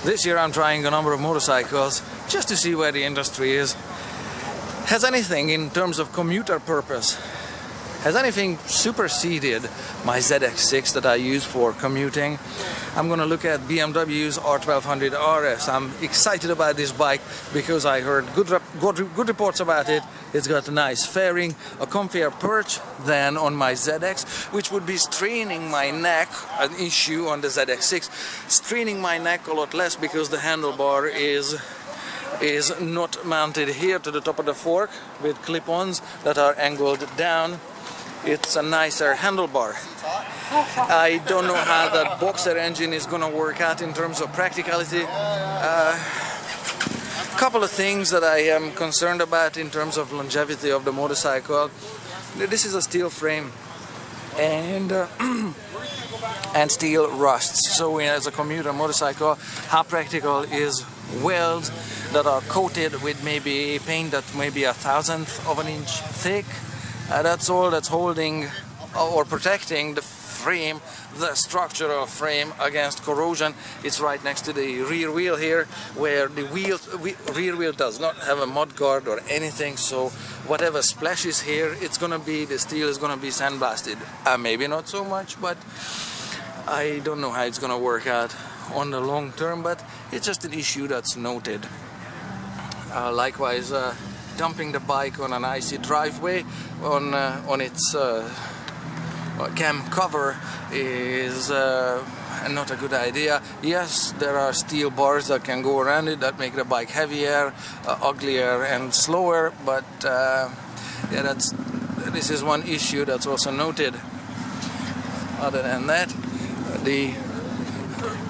This year I'm trying a number of motorcycles just to see where the industry is. Has anything in terms of commuter purpose, has anything superseded my ZX6 that I use for commuting? I'm going to look at BMW's R1200RS. I'm excited about this bike because I heard good reports about it. It's got a nice fairing, a comfier perch than on my ZX, which would be straining my neck, an issue on the ZX6, straining my neck a lot less because the handlebar is not mounted here to the top of the fork with clip-ons that are angled down. It's a nicer handlebar. I don't know how that boxer engine is going to work out in terms of practicality. Couple of things that I am concerned about in terms of longevity of the motorcycle. This is a steel frame and steel rusts. So as a commuter motorcycle, how practical is welds that are coated with maybe paint that may be 1/1000th of an inch thick? That's all that's holding or protecting the frame, the structural frame against corrosion. It's right next to the rear wheel here, where the rear wheel does not have a mud guard or anything, so whatever splashes here, it's gonna be, the steel is gonna be sandblasted. Maybe not so much, but I don't know how it's gonna work out on the long term, but it's just an issue that's noted. Likewise, dumping the bike on an icy driveway on its cam cover is not a good idea. Yes, there are steel bars that can go around it that make the bike heavier, uglier and slower, but yeah, this is one issue that's also noted. Other than that, the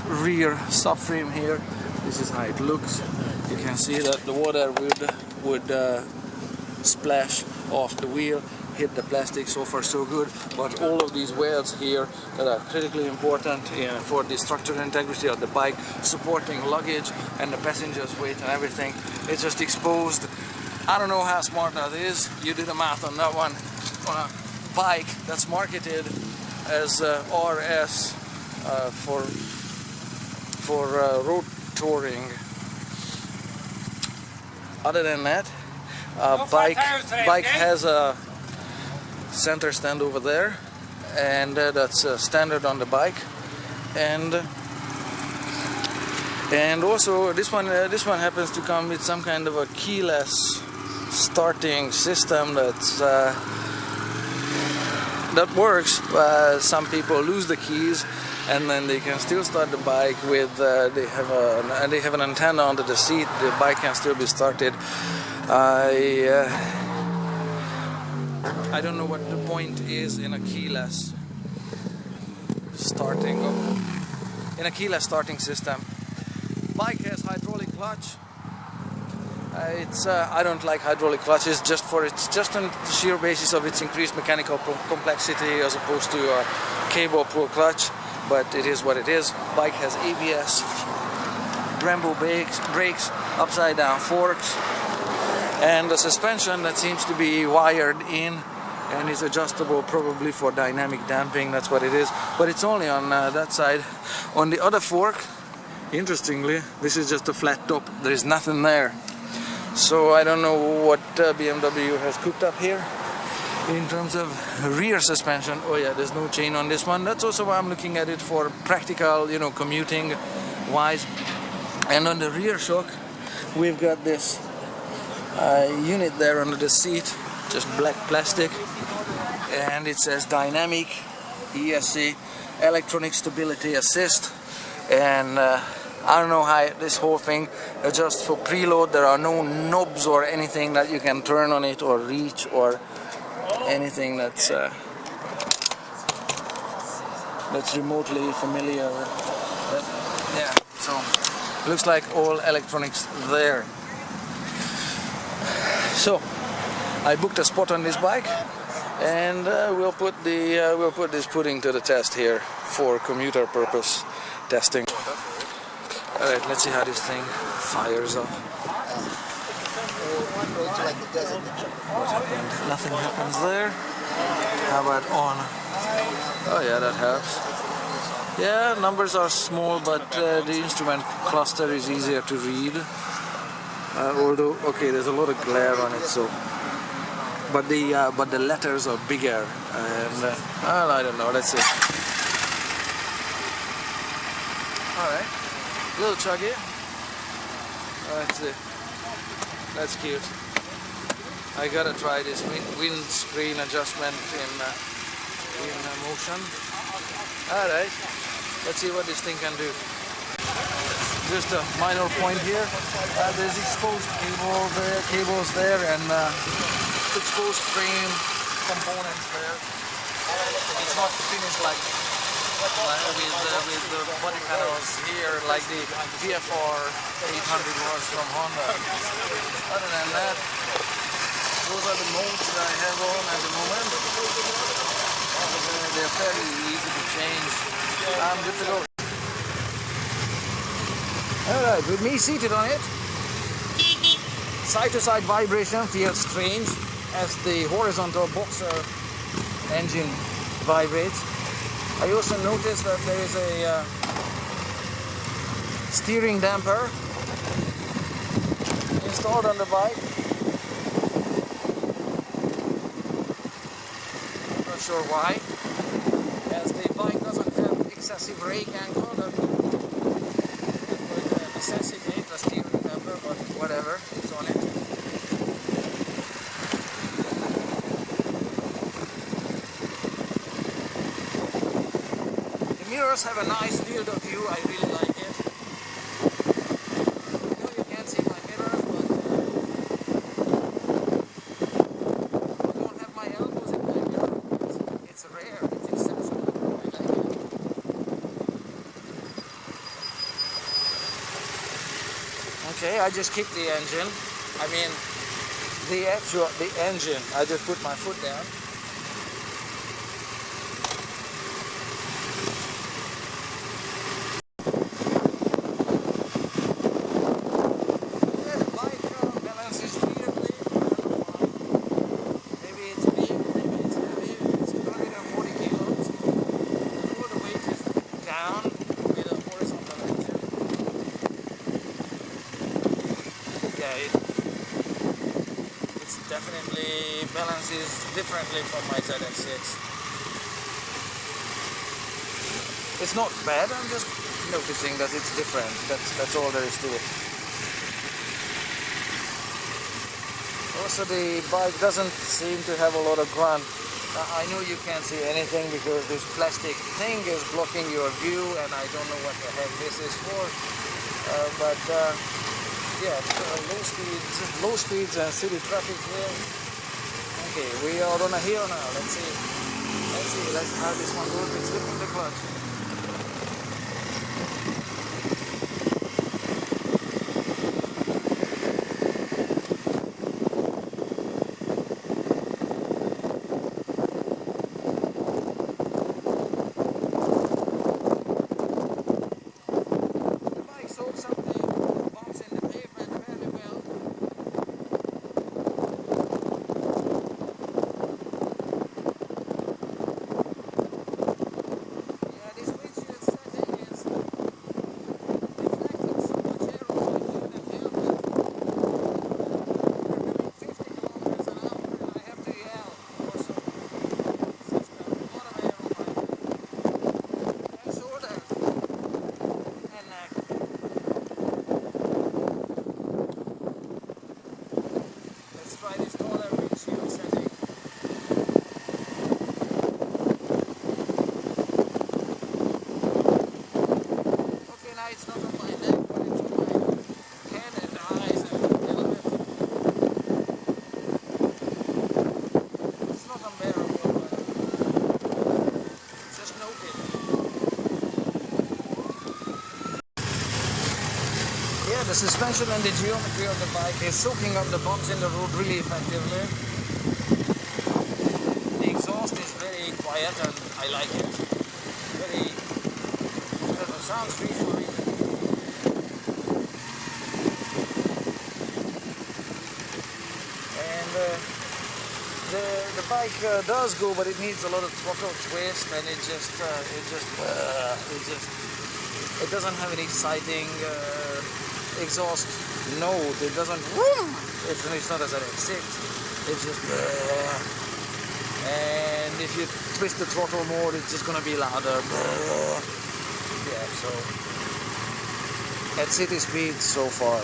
rear subframe here, this is how it looks. You can see that the water would splash off the wheel, hit the plastic. So far so good, but all of these welds here that are critically important for the structural integrity of the bike, supporting luggage and the passenger's weight and everything, it's just exposed. I don't know how smart that is. You did the math on that one. On a bike that's marketed as RS for road touring. Other than that, bike has a center stand over there, and that's standard on the bike, and also this one happens to come with some kind of a keyless starting system that works. Some people lose the keys, and then they can still start the bike with they have an antenna under the seat. The bike can still be started. I don't know what the point is in a keyless starting system. Bike has hydraulic clutch. I don't like hydraulic clutches just on the sheer basis of its increased mechanical complexity as opposed to a cable pull clutch, but it is what it is. Bike has ABS, Brembo brakes, upside down forks, and a suspension that seems to be wired in and is adjustable, probably for dynamic damping. That's what it is, but it's only on that side. On the other fork, interestingly, this is just a flat top. There is nothing there. So I don't know what BMW has cooked up here in terms of rear suspension. Oh yeah, there's no chain on this one. That's also why I'm looking at it for practical, commuting wise. And on the rear shock, we've got this unit there under the seat, just black plastic, and it says dynamic ESC, electronic stability assist, and I don't know how this whole thing adjusts for preload. There are no knobs or anything that you can turn on it or reach or anything that's remotely familiar. Yeah, so it looks like all electronics there. So I booked a spot on this bike, and we'll put this pudding to the test here for commuter purpose testing. Alright, let's see how this thing fires up. What happened? Nothing happens there. How about on? Oh yeah, that helps. Yeah, numbers are small, but the instrument cluster is easier to read. Although, okay, there's a lot of glare on it, so. But the letters are bigger, and well, I don't know. Let's see. All right, a little chuggy. Let's see. That's cute. I gotta try this windscreen adjustment in motion. All right. Let's see what this thing can do. Just a minor point here. There's exposed cables there, and exposed frame components there. It's not finished like with the body panels here, like the VFR 800 was from Honda. Other than that, those are the modes that I have on at the moment. They're fairly easy to change. I'm good to go. Alright, with me seated on it, side-to-side vibration feels strange as the horizontal boxer engine vibrates. I also noticed that there is a steering damper installed on the bike. Not sure why, as the bike doesn't have excessive rake angle that would necessitate a steering damper, but whatever, it's on it. The mirrors have a nice field of view, I really like it. I know you can't see my mirrors, but I don't have my elbows in my mirror. It's rare, it's exceptional. I like it. Okay, I just kicked the engine. I mean, the engine. I just put my foot down. Yeah, the bike balances weirdly. I don't know why. Maybe it's big, maybe it's heavy. It's 140 kilos. All the weight is down with a horizontal engine. Yeah, it's definitely balances differently from my ZX6. It's not bad, I'm just noticing that it's different. That's all there is to it. Also, the bike doesn't seem to have a lot of grunt. I know you can't see anything because this plastic thing is blocking your view, and I don't know what the heck this is for. Yeah, low speeds and city traffic here. Okay, we are on a hill now. Let's see how this one goes. It's slipping the clutch. The bike sold something, bumps in the pavement fairly well. Yeah, this windshield setting is deflecting so much air over the helmet. We're doing 50 kilometers an hour and I have to yell also. It's just a lot of air on my shoulders and neck. Let's try this taller windshield setting. Okay, now it's not on my neck, but it's on my head and eyes and helmet. It's not unbearable, but just note it. Yeah, the suspension and the geometry of the bike is soaking up the bumps in the road really effectively. The exhaust is very quiet and I like it. It sounds reassuring. And the bike does go, but it needs a lot of throttle twist, and it doesn't have any exciting exhaust note. It doesn't. It's not as an X6. It's just. And if you twist the throttle more, it's just gonna be louder. Yeah. So at city speed so far.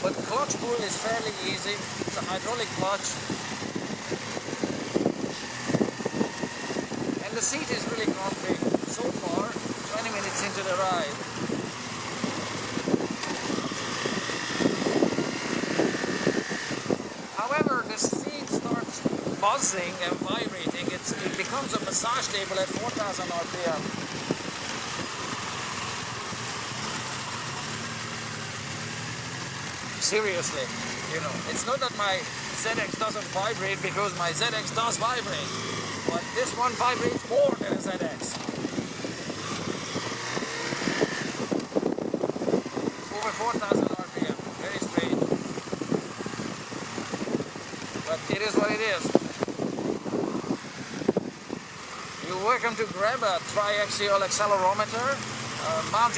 But clutch pull is fairly easy. It's a hydraulic clutch. And the seat is really comfy. So far, 20 minutes into the ride. However, the seat starts buzzing and vibrating. It becomes a massage table at 4,000 RPM. Seriously, you know, it's not that my ZX doesn't vibrate, because my ZX does vibrate, but this one vibrates more than a ZX. Over 4,000 RPM, very straight. But it is what it is. You're welcome to grab a triaxial accelerometer. Mount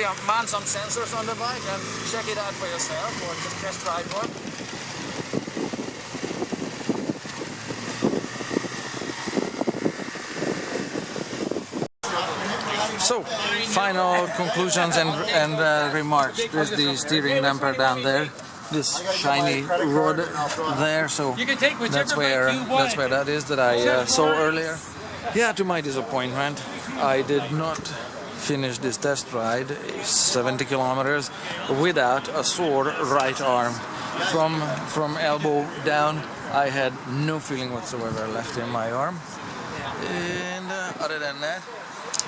some sensors on the bike and check it out for yourself, or just test ride one. So, final conclusions and remarks. There's the steering damper down there. This shiny rod there. So that's where that is that I saw earlier. Yeah, to my disappointment, I did not finish this test ride 70 kilometers without a sore right arm. From elbow down, I had no feeling whatsoever left in my arm. And other than that,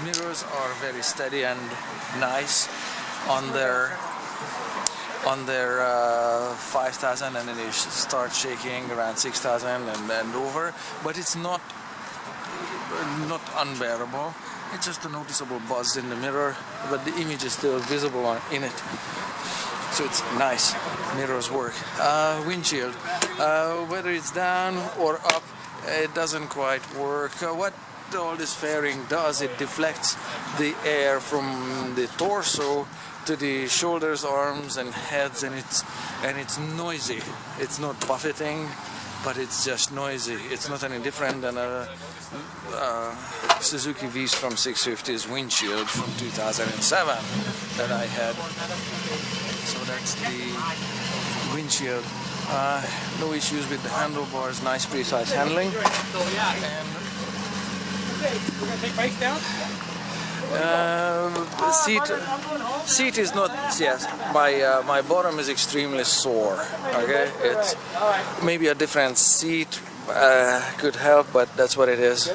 mirrors are very steady and nice on their 5,000, and then they start shaking around 6,000 and over. But it's not unbearable. It's just a noticeable buzz in the mirror, but the image is still visible in it. So it's nice. Mirrors work. Windshield, whether it's down or up, it doesn't quite work. What all this fairing does, it deflects the air from the torso to the shoulders, arms, and heads, and it's noisy. It's not buffeting, but it's just noisy. It's not any different than a Suzuki V-Strom 650's windshield from 2007 that I had. So that's the windshield. No issues with the handlebars, nice precise handling. And we're going to take brakes down? Seat is not, yes, my bottom is extremely sore. Okay, it's maybe a different seat could help, but that's what it is.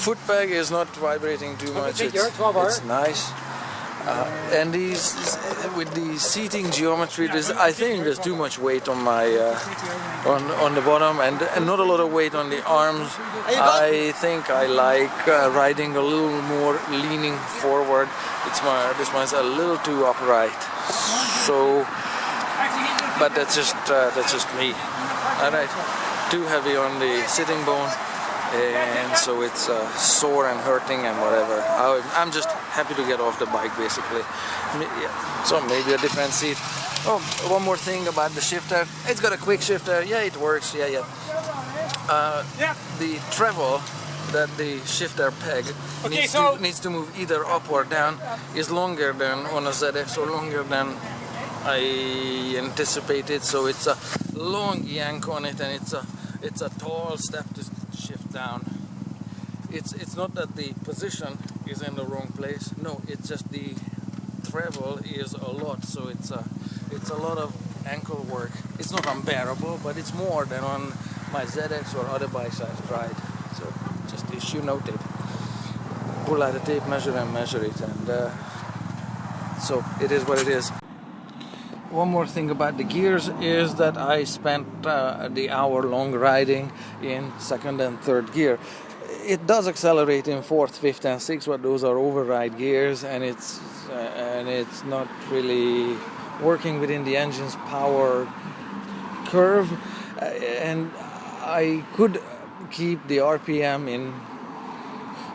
Foot peg is not vibrating too much. It's nice. And with the seating geometry, I think there's too much weight on my on the bottom, and not a lot of weight on the arms. I think I like riding a little more leaning forward. This one's a little too upright. So, but that's just me. All right, too heavy on the sitting bone. And so it's sore and hurting and whatever. I'm just happy to get off the bike, basically. So maybe a different seat. Oh, one more thing about the shifter. It's got a quick shifter. Yeah, it works. Yeah. The travel that the shifter peg needs to move either up or down is longer than on a ZX, or longer than I anticipated. So it's a long yank on it, and it's a tall step to shift down. It's not that the position is in the wrong place. No, it's just the travel is a lot. So it's a lot of ankle work. It's not unbearable, but it's more than on my ZX or other bikes I've tried. So just issue noted. Pull out a tape measure and measure it, and so it is what it is. One more thing about the gears is that I spent the hour-long riding in second and third gear. it does accelerate in 4th, 5th and 6th, but those are override gears, and it's not really working within the engine's power curve. And I could keep the RPM in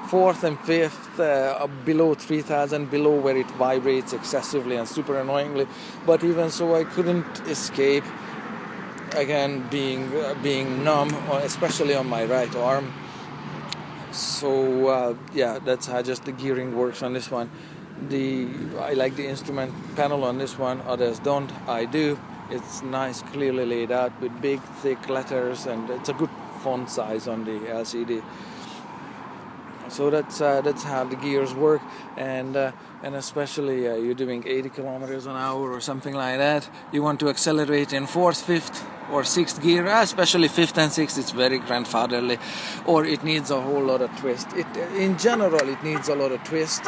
4th and 5th below 3000, below where it vibrates excessively and super annoyingly, but even so I couldn't escape again being numb, especially on my right arm. So yeah, that's how just the gearing works on this one. I like the instrument panel on this one, others don't. I do. It's nice, clearly laid out with big thick letters, and it's a good font size on the LCD. So that's how the gears work, and especially you're doing 80 kilometers an hour or something like that. You want to accelerate in 4th, 5th or 6th gear, especially 5th and 6th. It's very grandfatherly, or it needs a whole lot of twist. In general, it needs a lot of twist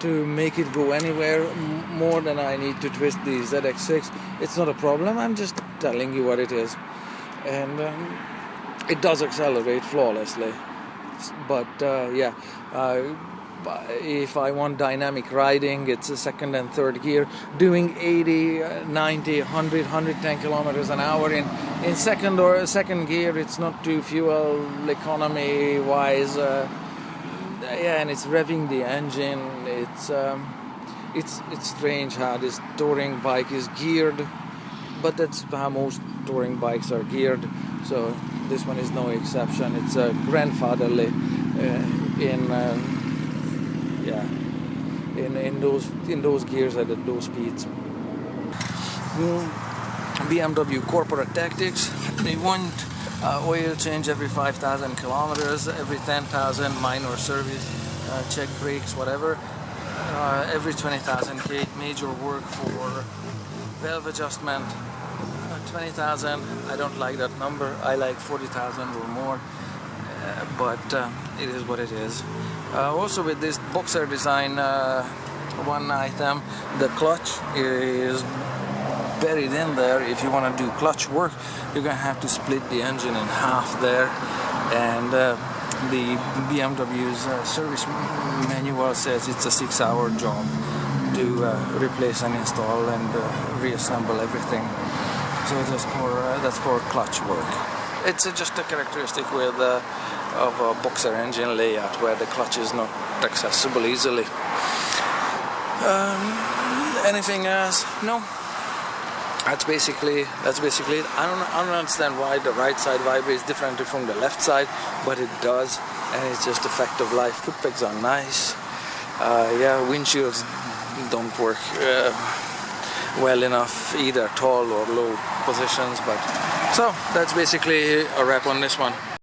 to make it go anywhere more than I need to twist the ZX6. It's not a problem. I'm just telling you what it is, and it does accelerate flawlessly. But yeah, if I want dynamic riding, it's a 2nd and 3rd gear. Doing 80, 90, 100, 110 kilometers an hour in 2nd gear, it's not too fuel economy wise. Yeah, and it's revving the engine. It's strange how this touring bike is geared, but that's how most touring bikes are geared. So this one is no exception. It's grandfatherly in those gears at those speeds. BMW corporate tactics. They want oil change every 5,000 kilometers, every 10,000 minor service, check brakes, whatever. Every 20,000 km, major work for valve adjustment. 20,000, I don't like that number. I like 40,000 or more, but it is what it is. Also with this Boxer design, one item, the clutch is buried in there. If you want to do clutch work, you're gonna have to split the engine in half there, and the BMW's service manual says it's a 6-hour job to replace and install and reassemble everything. So that's for clutch work. It's just a characteristic of a Boxer engine layout where the clutch is not accessible easily. Anything else? No. That's basically it. I don't understand why the right side vibrates differently from the left side, but it does, and it's just a fact of life. Foot pegs are nice. Yeah, windshields don't work well enough, either tall or low positions, but so that's basically a wrap on this one.